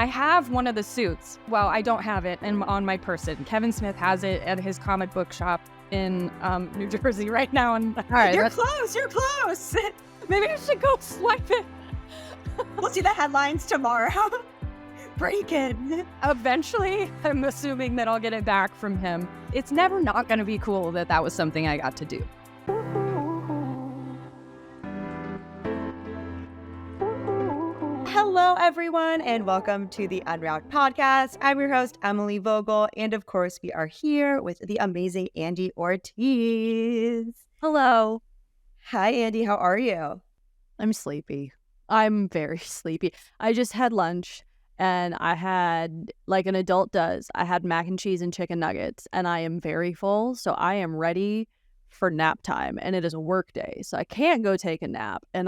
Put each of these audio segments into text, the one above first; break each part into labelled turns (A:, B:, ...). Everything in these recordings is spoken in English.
A: I have one of the suits. Well, I don't have it on my person. Kevin Smith has it at his comic book shop in New Jersey right now. And all right, you're close. Maybe I should go swipe it.
B: We'll see the headlines tomorrow. Break it.
A: Eventually, I'm assuming that I'll get it back from him. It's never not going to be cool that was something I got to do.
B: Hello, everyone, and welcome to the UnWrapped podcast. I'm your host, Emily Vogel, and of course, we are here with the amazing Andy Ortiz.
A: Hello.
B: Hi, Andy. How are you?
A: I'm sleepy. I'm very sleepy. I just had lunch, and I had, like an adult does, I had mac and cheese and chicken nuggets, and I am very full, so I am ready for nap time, and it is a work day, so I can't go take a nap, and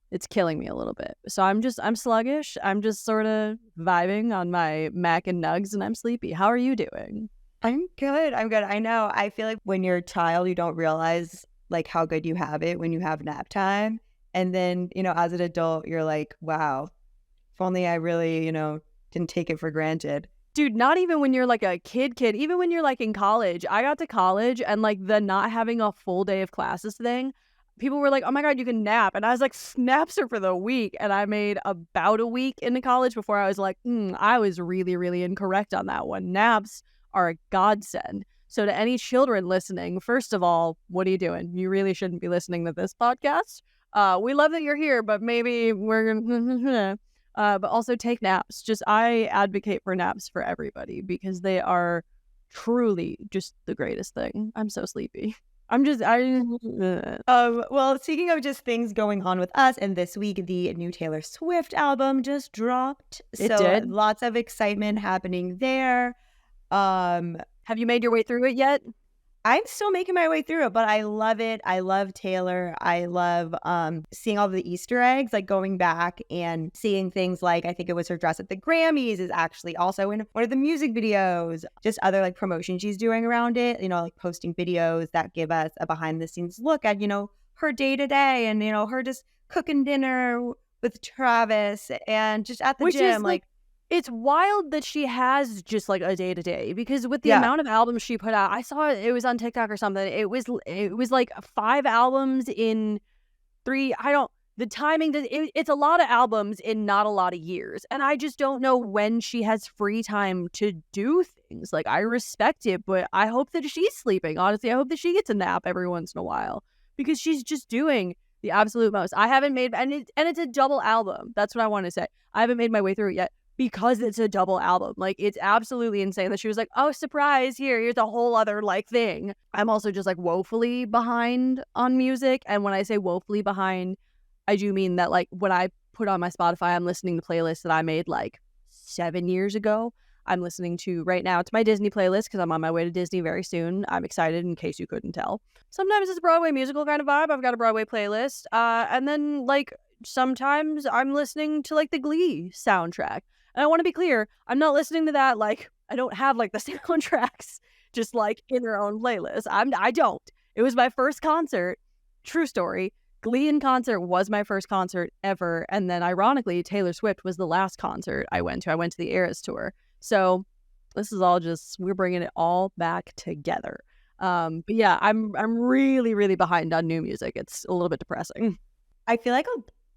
A: it's killing me a little bit. So I'm sluggish. I'm just sort of vibing on my mac and nugs, and I'm sleepy. How are you doing?
B: I'm good. I know. I feel like when you're a child, you don't realize like how good you have it when you have nap time. And then, as an adult, you're like, wow, if only I really, didn't take it for granted.
A: Dude, not even when you're like a kid, even when you're like in college. I got to college and like the not having a full day of classes thing, people were like, oh my God, you can nap. And I was like, naps are for the week. And I made about a week into college before I was like, I was really, really incorrect on that one. Naps are a godsend. So to any children listening, first of all, what are you doing? You really shouldn't be listening to this podcast. We love that you're here, but maybe we're going to, but also take naps. I advocate for naps for everybody because they are truly just the greatest thing. I'm so sleepy.
B: Well, speaking of just things going on with us, and this week the new Taylor Swift album just dropped.
A: It did.
B: Lots of excitement happening there.
A: Have you made your way through it yet?
B: I'm still making my way through it, but I love it. I love Taylor. I love seeing all the Easter eggs, like going back and seeing things like, I think it was her dress at the Grammys is actually also in one of the music videos, just other like promotion she's doing around it, like posting videos that give us a behind the scenes look at, her day to day and, her just cooking dinner with Travis and just at the gym.
A: It's wild that she has just like a day to day because with the amount of albums she put out, I saw it was on TikTok or something. It was like 5 albums in 3. The timing it's a lot of albums in not a lot of years. And I just don't know when she has free time to do things. Like, I respect it, but I hope that she's sleeping. Honestly, I hope that she gets a nap every once in a while because she's just doing the absolute most. I haven't made, and it's a double album. That's what I want to say. I haven't made my way through it yet. Because it's a double album. Like, it's absolutely insane that she was like, oh, surprise, here's a whole other, like, thing. I'm also just, like, woefully behind on music. And when I say woefully behind, I do mean that, like, when I put on my Spotify, I'm listening to playlists that I made, like, 7 years ago. I'm listening to, right now, it's my Disney playlist because I'm on my way to Disney very soon. I'm excited in case you couldn't tell. Sometimes it's a Broadway musical kind of vibe. I've got a Broadway playlist. And then, like, sometimes I'm listening to, like, the Glee soundtrack. And I want to be clear, I'm not listening to that, like, I don't have, like, the soundtracks just, like, in their own playlist. I don't. It was my first concert. True story. Glee in concert was my first concert ever. And then, ironically, Taylor Swift was the last concert I went to. I went to the Eras Tour. So this is all just, we're bringing it all back together. But yeah, I'm really, really behind on new music. It's a little bit depressing.
B: I feel like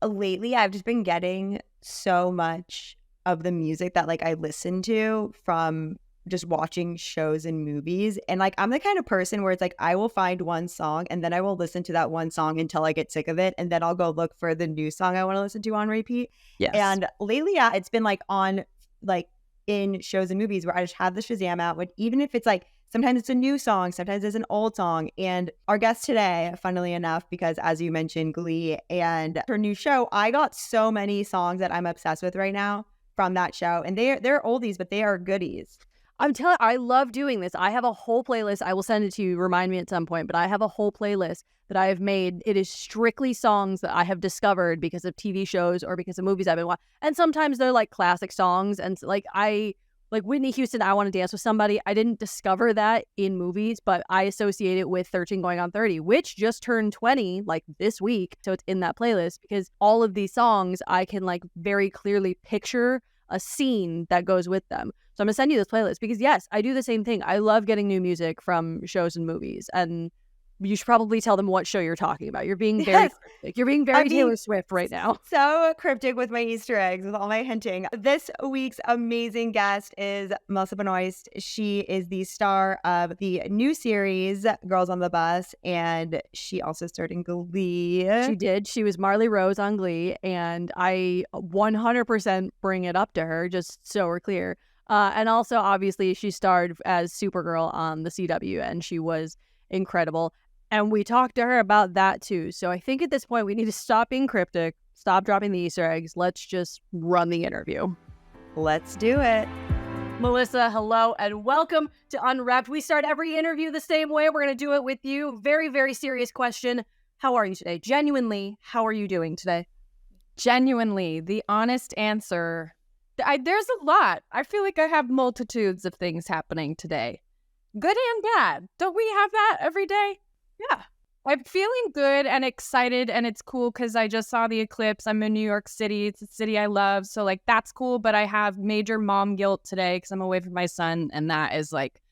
B: lately I've just been getting so much of the music that like I listen to from just watching shows and movies. And like, I'm the kind of person where it's like, I will find one song and then I will listen to that one song until I get sick of it. And then I'll go look for the new song I want to listen to on repeat.
A: Yes.
B: And lately, it's been like on like in shows and movies where I just have the Shazam out. But even if it's like, sometimes it's a new song, sometimes it's an old song. And our guest today, funnily enough, because as you mentioned, Glee and her new show, I got so many songs that I'm obsessed with right now from that show. And they're oldies, but they are goodies.
A: I love doing this. I have a whole playlist. I will send it to you. Remind me at some point. But I have a whole playlist that I have made. It is strictly songs that I have discovered because of TV shows or because of movies I've been watching. And sometimes they're like classic songs. And like I Like Whitney Houston, I Want to Dance with Somebody. I didn't discover that in movies, but I associate it with 13 Going on 30, which just turned 20 like this week. So it's in that playlist because all of these songs, I can like very clearly picture a scene that goes with them. So I'm going to send you this playlist because yes, I do the same thing. I love getting new music from shows and movies. And you should probably tell them what show you're talking about. You're being very cryptic. You're being very Taylor Swift right now.
B: So cryptic with my Easter eggs, with all my hinting. This week's amazing guest is Melissa Benoist. She is the star of the new series, Girls on the Bus, and she also starred in Glee.
A: She did. She was Marley Rose on Glee, and I 100% bring it up to her, just so we're clear. And also, obviously, she starred as Supergirl on the CW, and she was incredible. And we talked to her about that too. So I think at this point we need to stop being cryptic, stop dropping the Easter eggs. Let's just run the interview.
B: Let's do it.
A: Melissa, hello and welcome to UnWrapped. We start every interview the same way. We're going to do it with you. Very, very serious question. How are you today? Genuinely, how are you doing today?
C: Genuinely, the honest answer. There's a lot. I feel like I have multitudes of things happening today. Good and bad. Don't we have that every day?
A: Yeah.
C: I'm feeling good and excited, and it's cool because I just saw the eclipse. I'm in New York City. It's a city I love, so like that's cool, but I have major mom guilt today because I'm away from my son, and that is like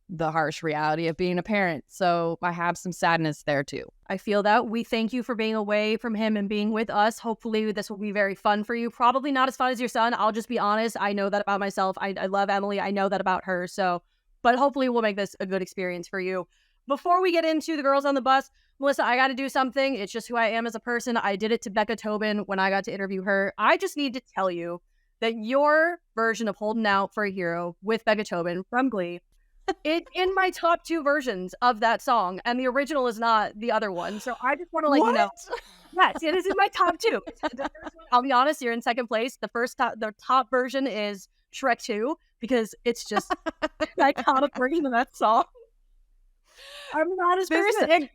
C: the harsh reality of being a parent. So I have some sadness there too.
A: I feel that. We thank you for being away from him and being with us. Hopefully this will be very fun for you. Probably not as fun as your son. I'll just be honest. I know that about myself. I love Emily. I know that about her. So, but hopefully we'll make this a good experience for you. Before we get into the Girls on the Bus, Melissa, I got to do something. It's just who I am as a person. I did it to Becca Tobin when I got to interview her. I just need to tell you that your version of Holding Out for a Hero with Becca Tobin from Glee, it's in my top 2 versions of that song, and the original is not the other one. So I just want to let you know. Yes, it is in my top 2. I'll be honest, you're in second place. The top version is Shrek 2 because it's just an iconic version of that song. I'm not as person.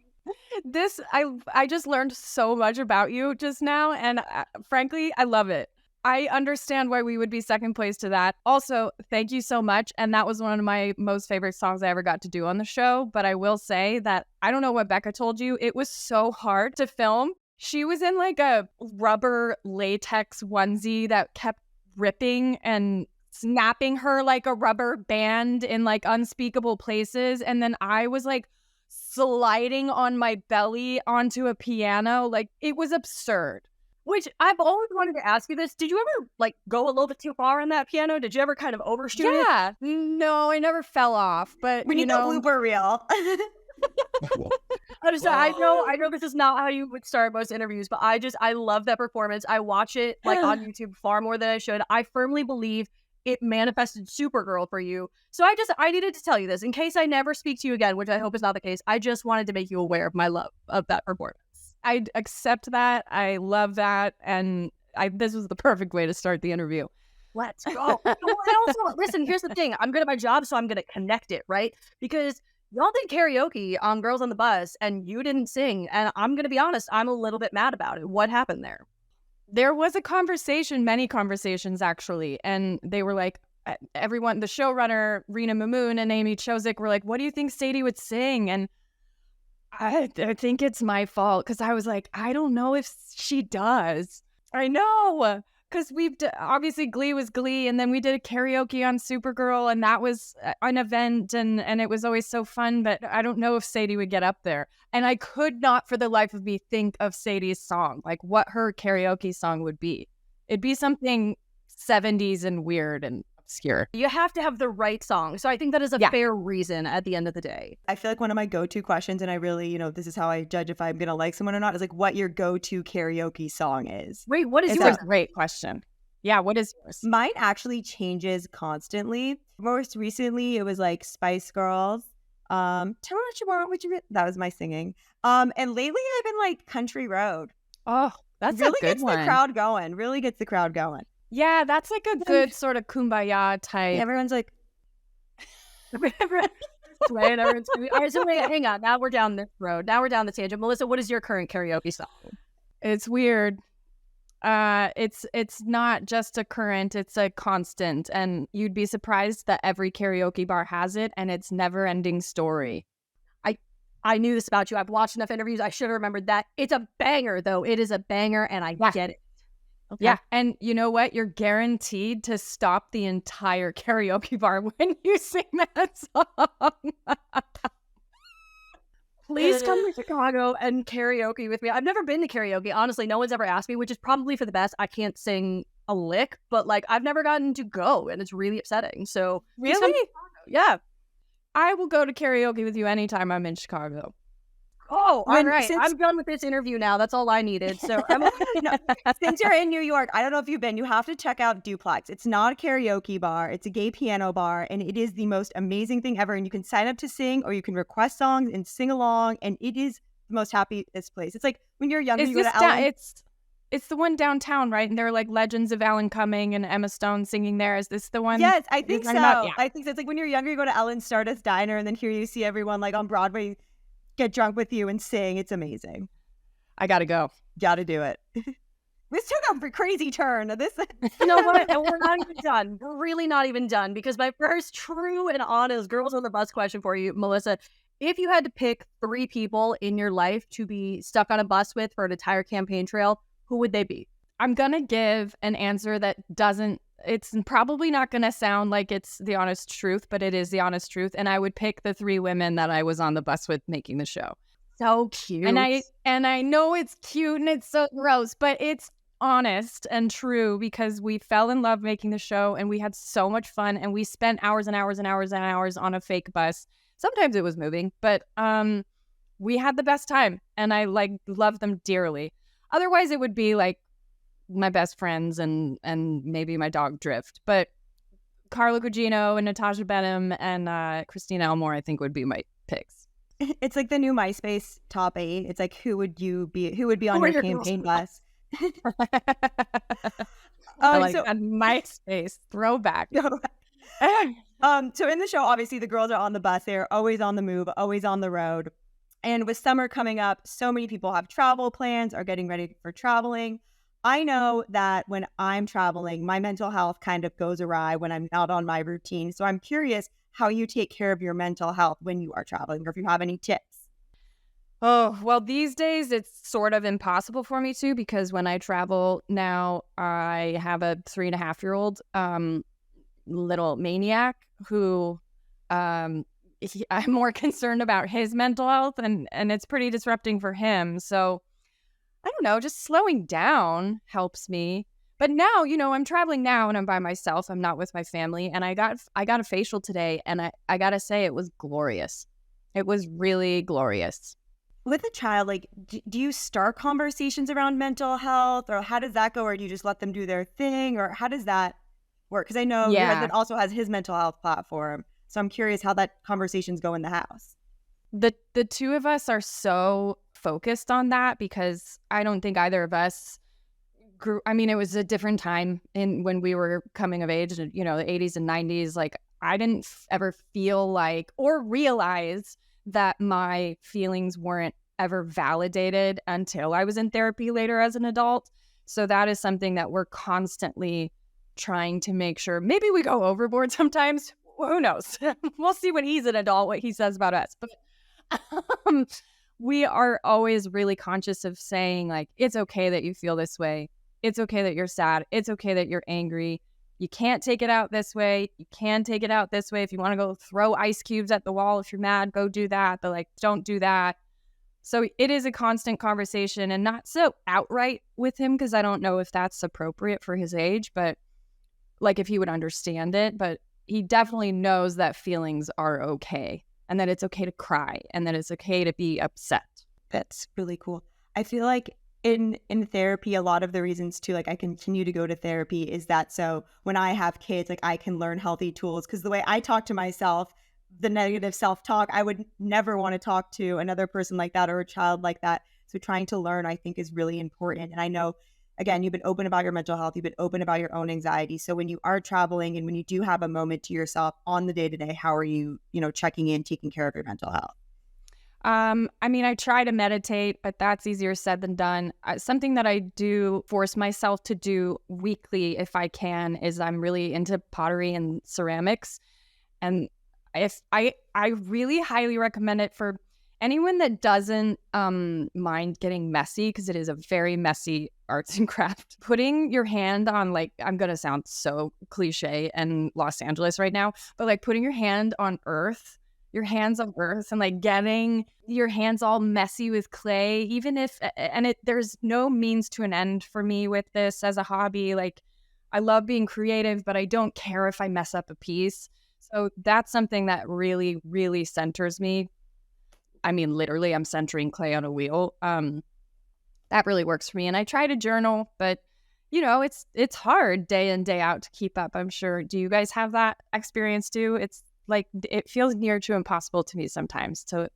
C: I just learned so much about you just now, and frankly, I love it. I understand why we would be second place to that. Also, thank you so much, and that was one of my most favorite songs I ever got to do on the show, but I will say that I don't know what Becca told you. It was so hard to film. She was in like a rubber latex onesie that kept ripping and snapping her like a rubber band in like unspeakable places, and then I was like sliding on my belly onto a piano. Like, it was absurd.
A: Which I've always wanted to ask you this. Did you ever like go a little bit too far on that piano? Did you ever kind of overshoot it?
C: Yeah. No, I never fell off, but
B: We need the blooper reel.
A: I know this is not how you would start most interviews, but I love that performance. I watch it like on YouTube far more than I should. I firmly believe it manifested Supergirl for you. So I needed to tell you this in case I never speak to you again, which I hope is not the case. I just wanted to make you aware of my love of that performance.
C: I accept that. I love that. And this was the perfect way to start the interview.
A: Let's go. And also, listen, here's the thing. I'm good at my job, so I'm going to connect it, right? Because y'all did karaoke on Girls on the Bus, and you didn't sing. And I'm going to be honest, I'm a little bit mad about it. What happened there?
C: There was a conversation, many conversations actually, and they were like, everyone, the showrunner, Rena Mamoon and Amy Chozick were like, what do you think Sadie would sing? And I think it's my fault because I was like, I don't know if she does. I know, because obviously Glee was Glee, and then we did a karaoke on Supergirl, and that was an event, and it was always so fun, but I don't know if Sadie would get up there. And I could not for the life of me think of Sadie's song, like what her karaoke song would be. It'd be something 70s and weird and obscure.
A: You have to have the right song. So I think that is a fair reason at the end of the day.
B: I feel like one of my go-to questions, and I really, this is how I judge if I'm going to like someone or not, is like what your go-to karaoke song is.
A: Wait, what is
C: yours? It's a great question. Yeah, what is yours?
B: Mine actually changes constantly. Most recently, it was like Spice Girls. Tell me what you want, that was my singing. And lately I've been like Country Road.
C: Oh, that's
B: really
C: a good
B: gets
C: one.
B: The crowd going. Really gets the crowd going.
C: Yeah, that's like a good sort of kumbaya type.
B: Everyone's like,
A: right, everyone's all right, so wait, hang on. Now we're down this road. Now we're down the tangent. Melissa, what is your current karaoke song?
C: It's weird. It's not just a current, it's a constant. And you'd be surprised that every karaoke bar has it, and it's never-ending story.
A: I knew this about you. I've watched enough interviews. I should have remembered that. It's a banger, though. It is a banger, and I get it.
C: Okay. Yeah, and you know what? You're guaranteed to stop the entire karaoke bar when you sing that song.
A: Please come to Chicago and karaoke with me. I've never been to karaoke. Honestly, no one's ever asked me, which is probably for the best. I can't sing a lick, but like I've never gotten to go, and it's really upsetting. So
C: really?
A: Yeah.
C: I will go to karaoke with you anytime I'm in Chicago.
A: Oh, all right. I'm done with this interview now. That's all I needed. So
B: since you're in New York, I don't know if you've been, you have to check out Duplex. It's not a karaoke bar. It's a gay piano bar, and it is the most amazing thing ever. And you can sign up to sing, or you can request songs and sing along, and it is the most happiest place. It's like when you're younger, you go to Ellen.
C: It's the one downtown, right? And there are like legends of Alan Cumming and Emma Stone singing there. Is this the one?
B: Yes, I think so.
C: Yeah.
B: I think so. It's like when you're younger, you go to Ellen's Stardust Diner, and then here you see everyone like on Broadway get drunk with you and sing. It's amazing.
C: I gotta go.
B: Gotta do it. This took a crazy turn.
A: You know what? And we're not even done. We're really not even done, because my first true and honest girls on the bus question for you, Melissa, if you had to pick 3 people in your life to be stuck on a bus with for an entire campaign trail, who would they be?
C: I'm gonna give an answer that it's probably not gonna sound like it's the honest truth, but it is the honest truth. And I would pick the 3 women that I was on the bus with making the show.
A: So cute.
C: And I know it's cute and it's so gross, but it's honest and true, because we fell in love making the show, and we had so much fun, and we spent hours and hours and hours and hours on a fake bus. Sometimes it was moving, but we had the best time, and I like love them dearly. Otherwise, it would be like my best friends and maybe my dog Drift. But Carla Gugino and Natasha Benham and Christina Elmore, I think, would be my picks.
B: It's like the new MySpace top 8. It's like who would be on your campaign bus?
C: I like MySpace throwback.
B: So in the show, obviously the girls are on the bus. They're always on the move, always on the road. And with summer coming up, so many people have travel plans, are getting ready for traveling. I know that when I'm traveling, my mental health kind of goes awry when I'm not on my routine. So I'm curious how you take care of your mental health when you are traveling, or if you have any tips.
C: Oh, well, these days it's sort of impossible for me to, because when I travel now, I have a 3.5-year-old little maniac who I'm more concerned about his mental health, and it's pretty disrupting for him. So I don't know, just slowing down helps me. But now, I'm traveling now and I'm by myself. I'm not with my family. And I got a facial today, and I got to say it was glorious. It was really glorious.
B: With a child, like, do you start conversations around mental health, or how does that go? Or do you just let them do their thing, or how does that work? Because I know your husband also has his mental health platform. So I'm curious how that conversations go in the house.
C: The 2 of us are so focused on that, because I don't think either of us grew. I mean, it was a different time when we were coming of age, the 80s and 90s. Like, I didn't ever feel like or realize that my feelings weren't ever validated until I was in therapy later as an adult. So that is something that we're constantly trying to make sure. Maybe we go overboard sometimes. Who knows? We'll see when he's an adult what he says about us. But we are always really conscious of saying, like, it's okay that you feel this way. It's okay that you're sad. It's okay that you're angry. You can't take it out this way. You can take it out this way. If you want to go throw ice cubes at the wall, if you're mad, go do that. But like, don't do that. So it is a constant conversation, and not so outright with him, because I don't know if that's appropriate for his age, but like if he would understand it. But he definitely knows that feelings are okay, and that it's okay to cry, and that it's okay to be upset.
B: That's really cool. I feel like in therapy, a lot of the reasons too, like I continue to go to therapy, is that so when I have kids, like I can learn healthy tools. Because the way I talk to myself, the negative self-talk, I would never want to talk to another person like that, or a child like that. So trying to learn, I think, is really important. And I know, again, you've been open about your mental health. You've been open about your own anxiety. So when you are traveling, and when you do have a moment to yourself on the day-to-day, how are you, checking in, taking care of your mental health?
C: I mean, I try to meditate, but that's easier said than done. Something that I do force myself to do weekly, if I can, is I'm really into pottery and ceramics. And if I really highly recommend it for anyone that doesn't mind getting messy, because it is a very messy arts and craft. Putting your hand on, like, I'm going to sound so cliche and Los Angeles right now, but like putting your hand on earth, your hands on earth, and like getting your hands all messy with clay, even if, and there's no means to an end for me with this as a hobby. Like, I love being creative, but I don't care if I mess up a piece. So that's something that really, really centers me. I mean, literally, I'm centering clay on a wheel. That really works for me. And I try to journal, but it's hard day in, day out to keep up, I'm sure. Do you guys have that experience too? It's like, it feels near to impossible to me sometimes to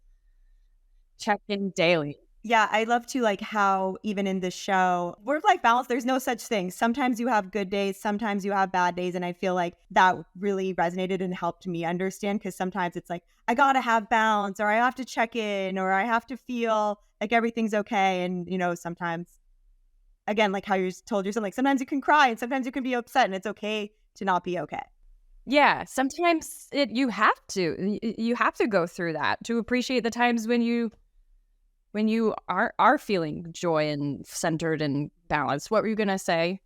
C: check in daily.
B: Yeah, I love to like how even in the show, work-life balance, there's no such thing. Sometimes you have good days, sometimes you have bad days. And I feel like that really resonated and helped me understand, because sometimes it's like, I gotta have balance, or I have to check in, or I have to feel like everything's okay. And, sometimes, again, like how you told yourself, like sometimes you can cry and sometimes you can be upset, and it's okay to not be okay.
C: Yeah, sometimes you have to go through that to appreciate the times when you are feeling joy and centered and balanced. What were you gonna say?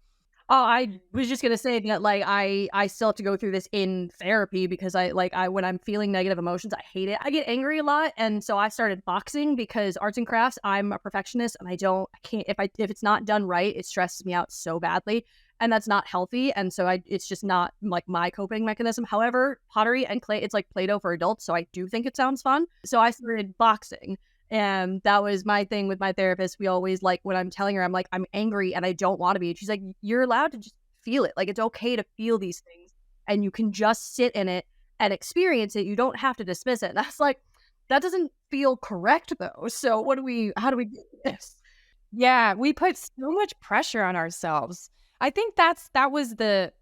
A: Oh, I was just gonna say that, like, I still have to go through this in therapy, because I when I'm feeling negative emotions, I hate it. I get angry a lot, and so I started boxing, because arts and crafts, I'm a perfectionist, and I can't, if it's not done right, it stresses me out so badly, and that's not healthy. And so it's just not like my coping mechanism. However, pottery and clay, it's like Play-Doh for adults, so I do think it sounds fun. So I started boxing. And that was my thing with my therapist. We always, like, when I'm telling her, I'm like, I'm angry and I don't want to be. And she's like, you're allowed to just feel it. Like, it's okay to feel these things, and you can just sit in it and experience it. You don't have to dismiss it. And I was like, that doesn't feel correct though. So how do we do this?
C: Yeah, we put so much pressure on ourselves. I think that was to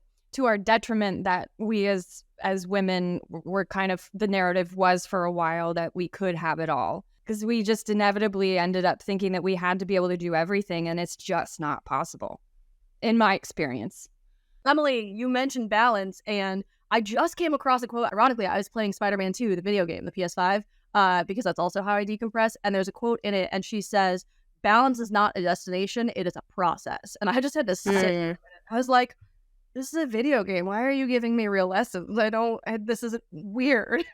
C: our detriment, that we as women were kind of, the narrative was for a while that we could have it all. Because we just inevitably ended up thinking that we had to be able to do everything, and it's just not possible, in my experience.
A: Emily, you mentioned balance, and I just came across a quote. Ironically, I was playing Spider-Man 2, the video game, the PS5, because that's also how I decompress. And there's a quote in it, and she says, balance is not a destination, it is a process. And I just had to sit. I was like, this is a video game. Why are you giving me real lessons? This isn't weird.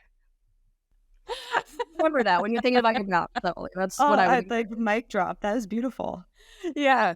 A: Remember that when you're thinking about your mouth. That's what I would.
B: Like, mic drop. That is beautiful.
C: Yeah,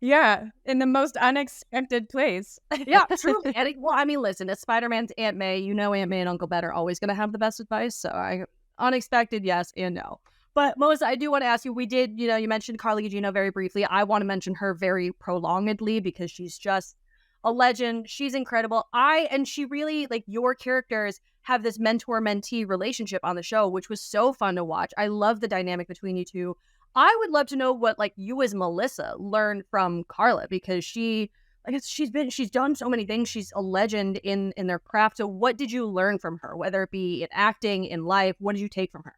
C: in the most unexpected place.
A: Yeah, true. Well, I mean, listen, it's Spider-Man's Aunt May. Aunt May and Uncle Ben are always going to have the best advice. So unexpected, yes and no. But Melissa, I do want to ask you. We did, you mentioned Carla Gugino very briefly. I want to mention her very prolongedly, because she's just a legend. She's incredible. And she really, like, your characters have this mentor-mentee relationship on the show, which was so fun to watch. I love the dynamic between you two. I would love to know what, like, you as Melissa learned from Carla, because she's done so many things. She's a legend in their craft. So what did you learn from her, whether it be in acting, in life? What did you take from her?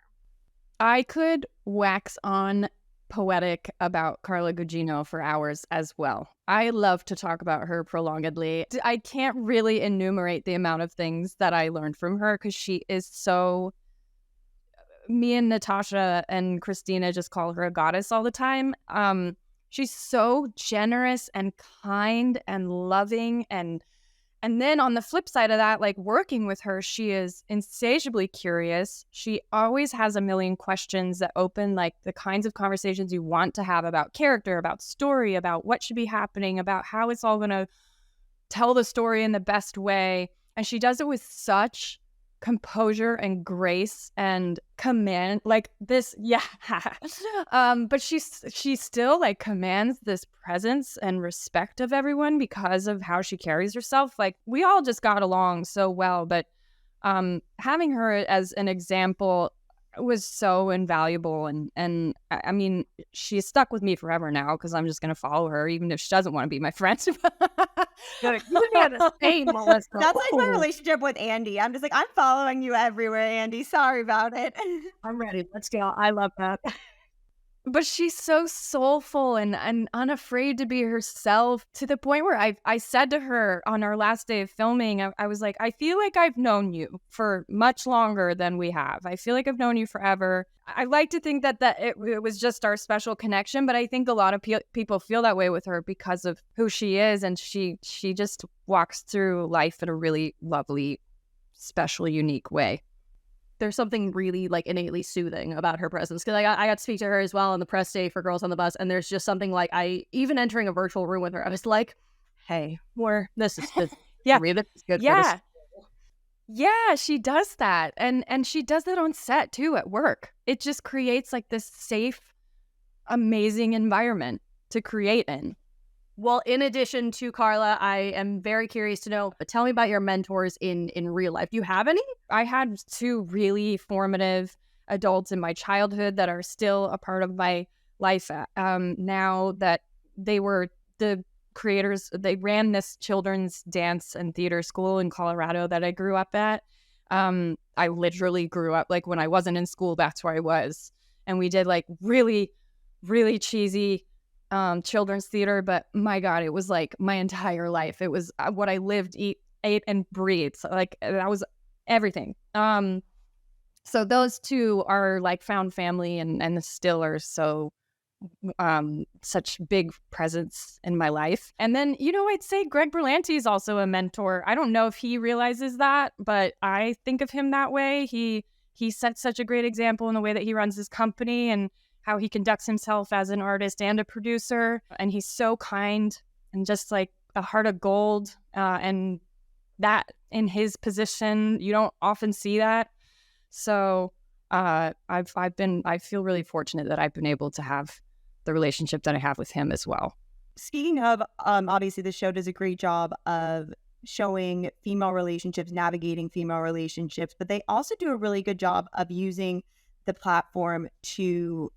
C: I could wax on poetic about Carla Gugino for hours as well. I love to talk about her prolongedly. I can't really enumerate the amount of things that I learned from her, because she is so... Me and Natasha and Christina just call her a goddess all the time. She's so generous and kind and loving, and then on the flip side of that, like, working with her, she is insatiably curious. She always has a million questions that open, like, the kinds of conversations you want to have about character, about story, about what should be happening, about how it's all going to tell the story in the best way. And she does it with such composure and grace and command, like this. Yeah. But she still, like, commands this presence and respect of everyone because of how she carries herself. Like, we all just got along so well, but having her as an example was so invaluable. And I mean, she's stuck with me forever now because I'm just going to follow her, even if she doesn't want to be my friend.
A: Good. You got to say, Melissa.
B: That's like my relationship with Andy. I'm just like, I'm following you everywhere, Andy. Sorry about it.
A: I'm ready. Let's go. I love that.
C: But she's so soulful and unafraid to be herself, to the point where I said to her on our last day of filming, I was like, I feel like I've known you for much longer than we have. I feel like I've known you forever. I like to think that it was just our special connection, but I think a lot of people feel that way with her because of who she is. And she just walks through life in a really lovely, special, unique way.
A: There's something really like innately soothing about her presence, because I got to speak to her as well on the press day for Girls on the Bus, and there's just something like, even entering a virtual room with her, I was like, hey, this is good.
C: Yeah.
A: This is good.
C: Yeah. Yeah, she does that. And she does that on set too, at work. It just creates like this safe, amazing environment to create in.
A: Well, in addition to Carla, I am very curious to know, tell me about your mentors in real life. Do you have any?
C: I had 2 really formative adults in my childhood that are still a part of my life now, that they were the creators. They ran this children's dance and theater school in Colorado that I grew up at. I literally grew up, like when I wasn't in school, that's where I was. And we did like really, really cheesy children's theater, but my God, it was like my entire life. It was what I lived, ate and breathed. So, like, that was everything. So those 2 are like found family and still are so such big presence in my life. And then, I'd say Greg Berlanti is also a mentor. I don't know if he realizes that, but I think of him that way. He sets such a great example in the way that he runs his company and how he conducts himself as an artist and a producer. And he's so kind and just like a heart of gold. And that in his position, you don't often see that. So I feel really fortunate that I've been able to have the relationship that I have with him as well.
B: Speaking of, obviously the show does a great job of showing female relationships, navigating female relationships, but they also do a really good job of using the platform to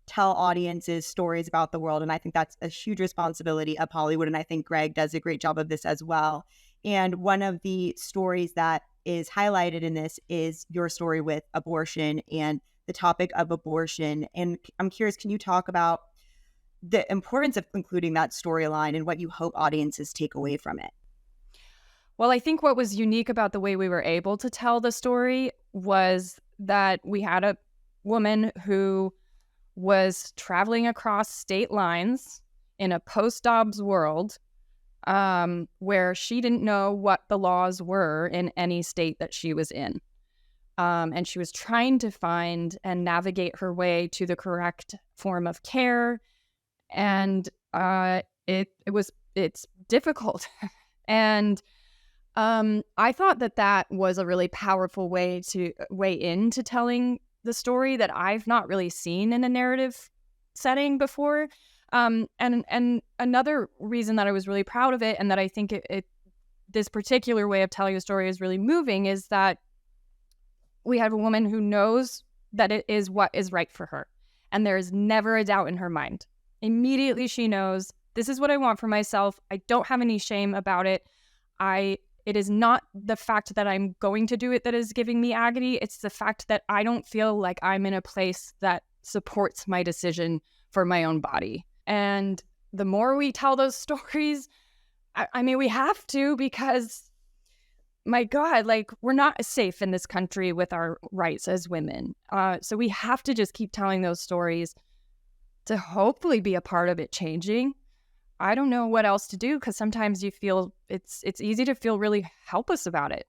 B: tell audiences stories about the world. And I think that's a huge responsibility of Hollywood. And I think Greg does a great job of this as well. And one of the stories that is highlighted in this is your story with abortion and the topic of abortion. And I'm curious, can you talk about the importance of including that storyline and what you hope audiences take away from it?
C: Well, I think what was unique about the way we were able to tell the story was that we had a woman who was traveling across state lines in a post-Dobbs world where she didn't know what the laws were in any state that she was in. And she was trying to find and navigate her way to the correct form of care. And it's difficult. And I thought that was a really powerful way into telling the story that I've not really seen in a narrative setting before. And another reason that I was really proud of it, and that I think this particular way of telling a story is really moving, is that we have a woman who knows that it is what is right for her. And there is never a doubt in her mind. Immediately she knows, this is what I want for myself. I don't have any shame about it. It is not the fact that I'm going to do it that is giving me agony. It's the fact that I don't feel like I'm in a place that supports my decision for my own body. And the more we tell those stories, I mean, we have to, because my God, like, we're not safe in this country with our rights as women. So we have to just keep telling those stories to hopefully be a part of it changing. I don't know what else to do, because sometimes you feel it's easy to feel really helpless about it.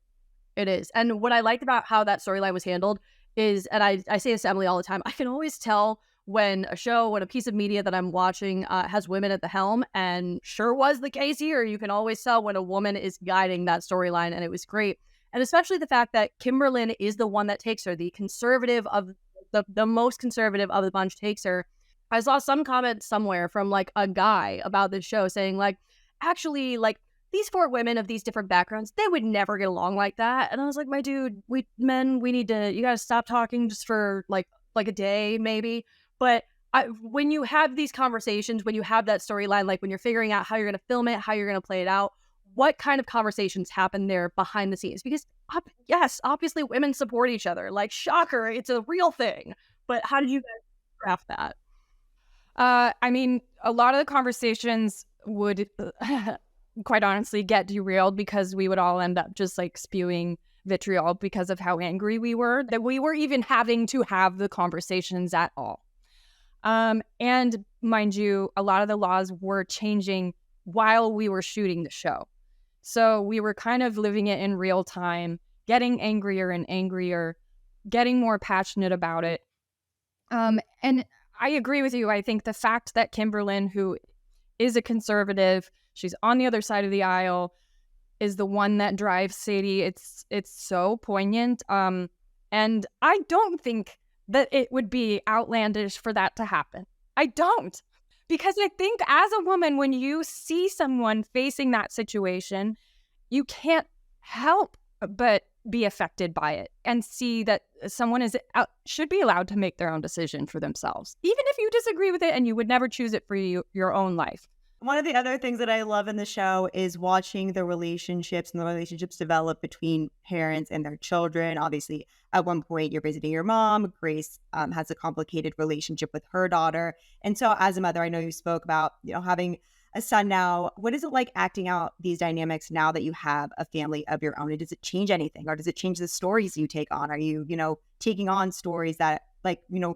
A: It is. And what I liked about how that storyline was handled is, and I say this to Emily all the time, I can always tell when a piece of media that I'm watching has women at the helm, and sure was the case here. You can always tell when a woman is guiding that storyline, and it was great. And especially the fact that Kimberlyn is the one that takes her, the conservative of the most conservative of the bunch takes her. I saw some comment somewhere from like a guy about this show saying like, actually, like, these 4 women of these different backgrounds, they would never get along like that. And I was like, my dude, you gotta stop talking just for like a day maybe. But when you have these conversations, when you have that storyline, like when you're figuring out how you're going to film it, how you're going to play it out, what kind of conversations happen there behind the scenes? Because yes, obviously women support each other. Like, shocker, it's a real thing. But how did you guys craft that?
C: I mean, a lot of the conversations would quite honestly get derailed because we would all end up just like spewing vitriol because of how angry we were, that we were even having to have the conversations at all. And mind you, a lot of the laws were changing while we were shooting the show. So we were kind of living it in real time, getting angrier and angrier, getting more passionate about it. And I agree with you. I think the fact that Kimberlyn, who is a conservative, she's on the other side of the aisle, is the one that drives Sadie. It's so poignant. And I don't think that it would be outlandish for that to happen. I don't. Because I think as a woman, when you see someone facing that situation, you can't help but be affected by it and see that someone should be allowed to make their own decision for themselves, even if you disagree with it and you would never choose it for your own life.
B: One of the other things that I love in the show is watching the relationships develop between parents and their children. Obviously, at one point, you're visiting your mom. Grace has a complicated relationship with her daughter. And so as a mother, I know you spoke about, having a son now. What is it like acting out these dynamics now that you have a family of your own? And does it change anything, or does it change the stories you take on? Are you, taking on stories that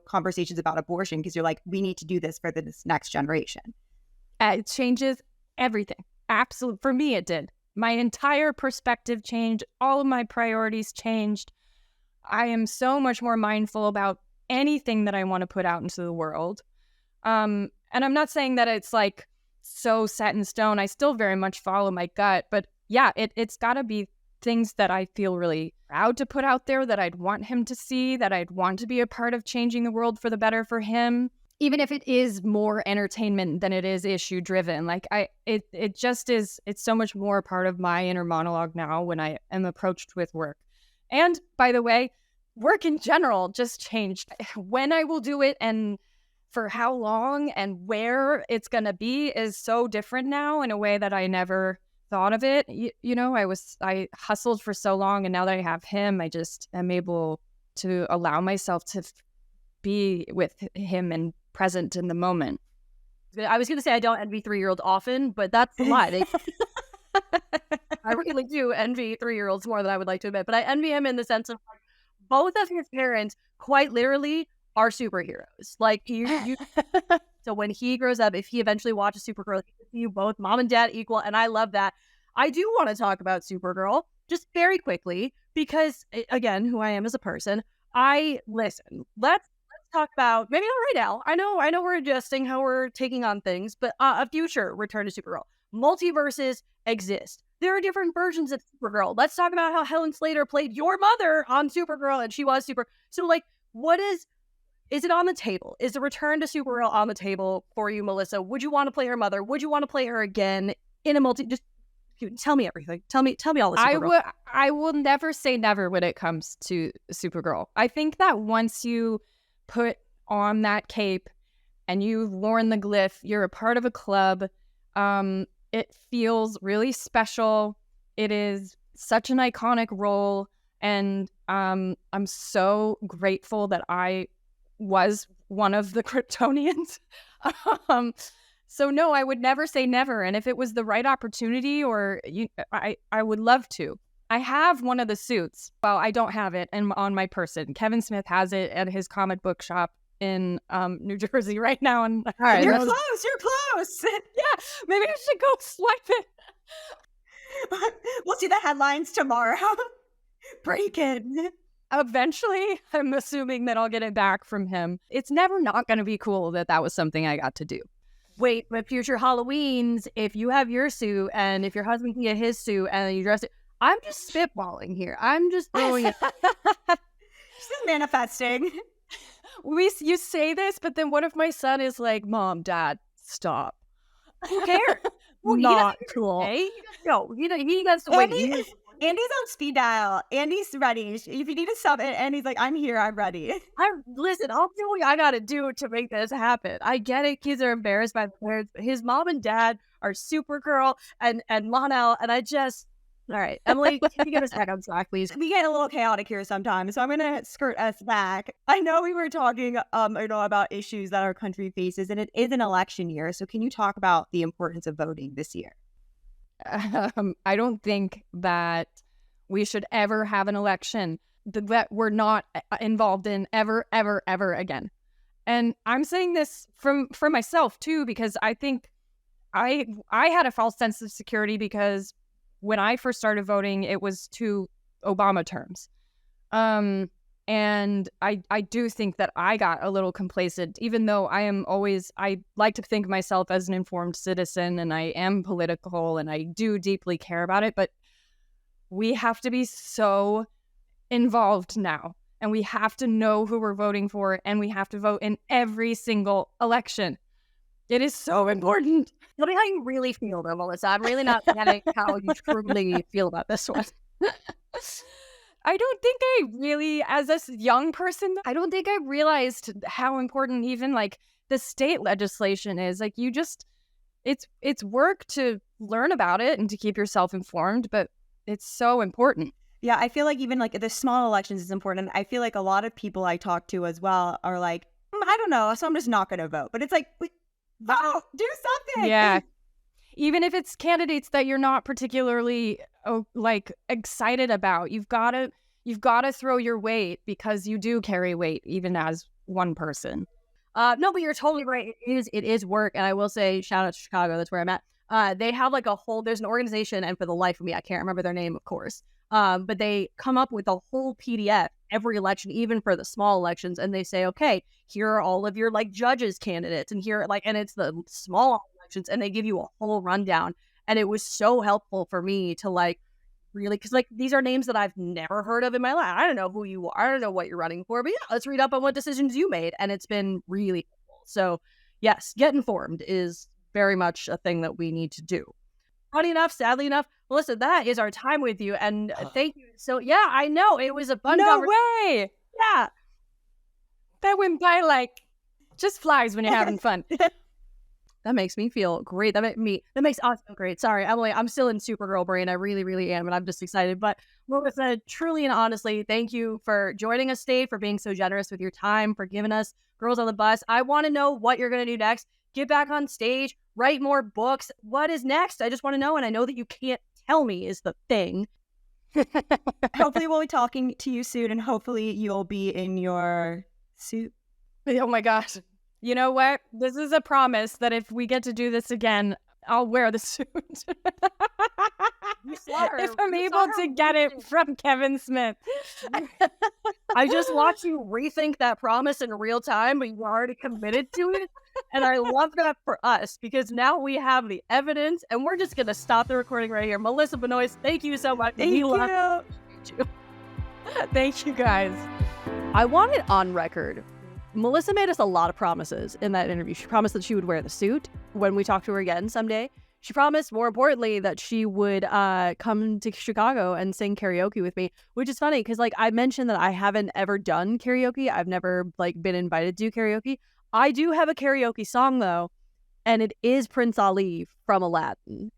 B: conversations about abortion because you're like, we need to do this for this next generation?
C: It changes everything. Absolutely. For me, it did. My entire perspective changed. All of my priorities changed. I am so much more mindful about anything that I want to put out into the world. And I'm not saying that it's like so set in stone. I still very much follow my gut. But yeah, it's got to be things that I feel really proud to put out there, that I'd want him to see, that I'd want to be a part of changing the world for the better for him. Even if it is more entertainment than it is issue driven, like it just is. It's so much more part of my inner monologue now when I am approached with work. And by the way, work in general just changed. When I will do it and for how long and where it's going to be is so different now in a way that I never thought of it. I hustled for so long, and now that I have him, I just am able to allow myself to be with him and present in the moment.
A: I was going to say I don't envy 3-year-olds often, but that's a lie. I really do envy 3-year-olds more than I would like to admit, but I envy him in the sense of like, both of his parents quite literally are superheroes. Like so when he grows up, if he eventually watches Supergirl, he can see you both, mom and dad equal, and I love that. I do want to talk about Supergirl just very quickly because, again, who I am as a person. Let's talk about, maybe not right now. I know we're adjusting how we're taking on things, but a future return to Supergirl. Multiverses exist. There are different versions of Supergirl. Let's talk about how Helen Slater played your mother on Supergirl, and she was super. So, like, is it on the table? Is the return to Supergirl on the table for you, Melissa? Would you want to play her mother? Would you want to play her again in a just tell me everything. Tell me all the Supergirl.
C: I will never say never when it comes to Supergirl. I think that once you put on that cape and you've worn the glyph, you're a part of a club. It feels really special. It is such an iconic role, and I'm so grateful that I was one of the Kryptonians. So no, I would never say never. And if it was the right opportunity, I would love to. I have one of the suits. Well, I don't have it on my person. Kevin Smith has it at his comic book shop in New Jersey right now. And
B: all right, you're close.
C: Yeah, maybe I should go swipe it.
B: We'll see the headlines tomorrow. Break it.
C: Eventually, I'm assuming that I'll get it back from him. It's never not going to be cool that was something I got to do.
A: Wait, but future Halloweens, if you have your suit and if your husband can get his suit and you dress it, I'm just spitballing here. I'm just throwing it.
B: She's manifesting.
C: You say this, but then what if my son is like, Mom, Dad, stop?
A: Who cares? not cool.
B: No, he does. Andy's on speed dial. Andy's ready. If you need a sub, Andy's like, I'm here. I'm ready.
A: Listen, I'll do what I gotta do to make this happen. I get it. Kids are embarrassed by their parents, but his mom and dad are Supergirl and Monel, and I just. All right, Emily, can you get us back on track, please?
B: We get a little chaotic here sometimes, so I'm going to skirt us back. I know we were talking, about issues that our country faces, and it is an election year. So can you talk about the importance of voting this year?
C: I don't think that we should ever have an election that we're not involved in ever again. And I'm saying this for myself too, because I think I had a false sense of security because when I first started voting, it was to Obama terms. And I do think that I got a little complacent, even though I like to think of myself as an informed citizen and I am political and I do deeply care about it, but we have to be so involved now and we have to know who we're voting for and we have to vote in every single election. It is so important.
A: Tell me how you really feel, though, Melissa. I'm really not getting how you truly feel about this one.
C: I don't think I really, as a young person, I don't think I realized how important even like the state legislation is. Like it's work to learn about it and to keep yourself informed, but it's so important.
B: Yeah, I feel like even like the small elections is important. I feel like a lot of people I talk to as well are like, I don't know, so I'm just not going to vote. But it's like, vote, do something.
C: Yeah. Even if it's candidates that you're not particularly excited about, you've got to throw your weight because you do carry weight even as one person.
A: No, but you're totally right. It is work, and I will say, shout out to Chicago. That's where I'm at. They have like there's an organization, and for the life of me, I can't remember their name, of course. But they come up with a whole PDF every election, even for the small elections, and they say, okay, here are all of your like judges candidates, and here and it's the small elections, and they give you a whole rundown. And it was so helpful for me to like really, because like these are names that I've never heard of in my life. I don't know who you are. I don't know what you're running for, but yeah, let's read up on what decisions you made, and it's been really helpful. So yes, get informed is very much a thing that we need to do. Funny enough, sadly enough, Melissa, that is our time with you, and thank you. So yeah, I know it was a fun
C: No way.
A: Yeah,
C: that went by like just flies when you're having fun.
A: That makes me feel great. That makes us feel great. Sorry, Emily, I'm still in Supergirl brain. I really, really am, and I'm just excited. But Melissa, truly and honestly, thank you for joining us today, for being so generous with your time, for giving us Girls on the Bus. I want to know what you're going to do next. Get back on stage, write more books. What is next? I just want to know, and I know that you can't tell me is the thing.
B: Hopefully we'll be talking to you soon, and hopefully you'll be in your suit.
C: Oh my gosh. You know what? This is a promise that if we get to do this again, I'll wear the suit. If I'm able to get it from Kevin Smith.
A: I just watched you rethink that promise in real time, but you already committed to it. And I love that for us because now we have the evidence, and we're just going to stop the recording right here. Melissa Benoist, thank you so much.
B: Thank you.
C: Thank you, guys.
A: I want it on record. Melissa made us a lot of promises in that interview. She promised that she would wear the suit when we talk to her again someday. She promised, more importantly, that she would come to Chicago and sing karaoke with me, which is funny because, like, I mentioned that I haven't ever done karaoke. I've never, like, been invited to do karaoke. I do have a karaoke song, though, and it is Prince Ali from Aladdin.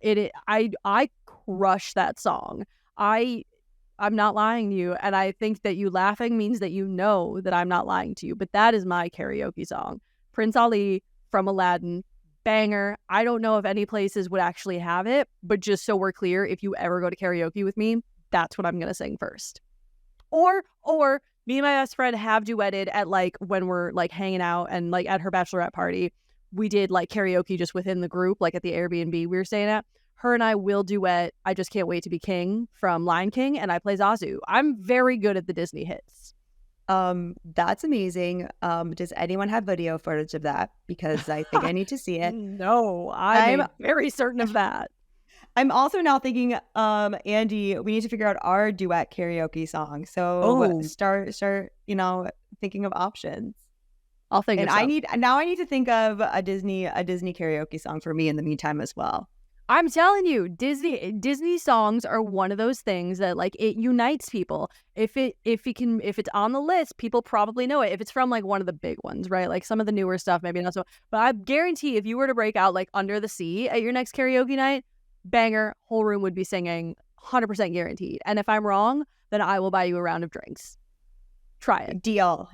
A: I crush that song. I'm not lying to you, and I think that you laughing means that you know that I'm not lying to you, but that is my karaoke song. Prince Ali from Aladdin, banger. I don't know if any places would actually have it, but just so we're clear, if you ever go to karaoke with me, that's what I'm going to sing first. Or me and my best friend have duetted at, like, when we're, like, hanging out and, like, at her bachelorette party, we did, like, karaoke just within the group, like, at the Airbnb we were staying at. Her and I will duet I Just Can't Wait to Be King from Lion King, and I play Zazu. I'm very good at the Disney hits.
B: That's amazing. Does anyone have video footage of that? Because I think I need to see it.
A: No, I'm very certain of that.
B: I'm also now thinking, Andy, we need to figure out our duet karaoke song. So start, thinking of options.
A: I'll think.
B: And I need to think of a Disney karaoke song for me in the meantime as well.
A: I'm telling you, Disney songs are one of those things that like it unites people. If it's on the list, people probably know it. If it's from like one of the big ones, right? Like some of the newer stuff, maybe not so. But I guarantee if you were to break out like Under the Sea at your next karaoke night, banger, whole room would be singing, 100% guaranteed. And if I'm wrong, then I will buy you a round of drinks. Try it.
B: Deal.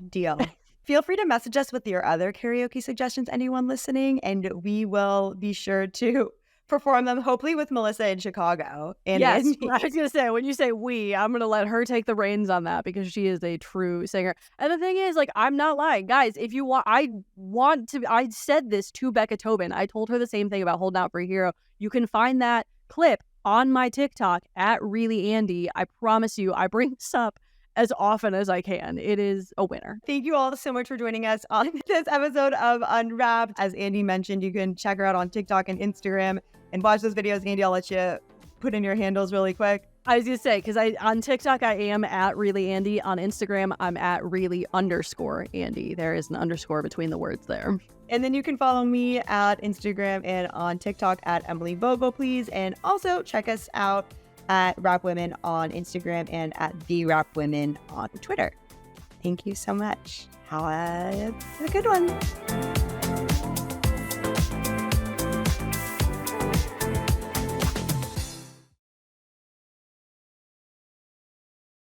B: Feel free to message us with your other karaoke suggestions, anyone listening, and we will be sure to perform them, hopefully with Melissa in Chicago. And
A: yes, I was going to say, when you say we, I'm going to let her take the reins on that because she is a true singer. And the thing is, like, I'm not lying. Guys, if you want, I said this to Becca Tobin. I told her the same thing about Holding Out for a Hero. You can find that clip on my TikTok at Really Andy. I promise you, I bring this up as often as I can. It is a winner.
B: Thank you all so much for joining us on this episode of UnWrapped. As Andy mentioned, you can check her out on TikTok and Instagram and watch those videos. Andy, I'll let you put in your handles really quick.
A: I was going to say, because on TikTok, I am at Really Andy. On Instagram, I'm at Really_Andy. There is an underscore between the words there.
B: And then you can follow me at Instagram and on TikTok at Emily Vogel, please. And also check us out at Wrap Women on Instagram and at The Wrap Women on Twitter. Thank you so much. Have a good one.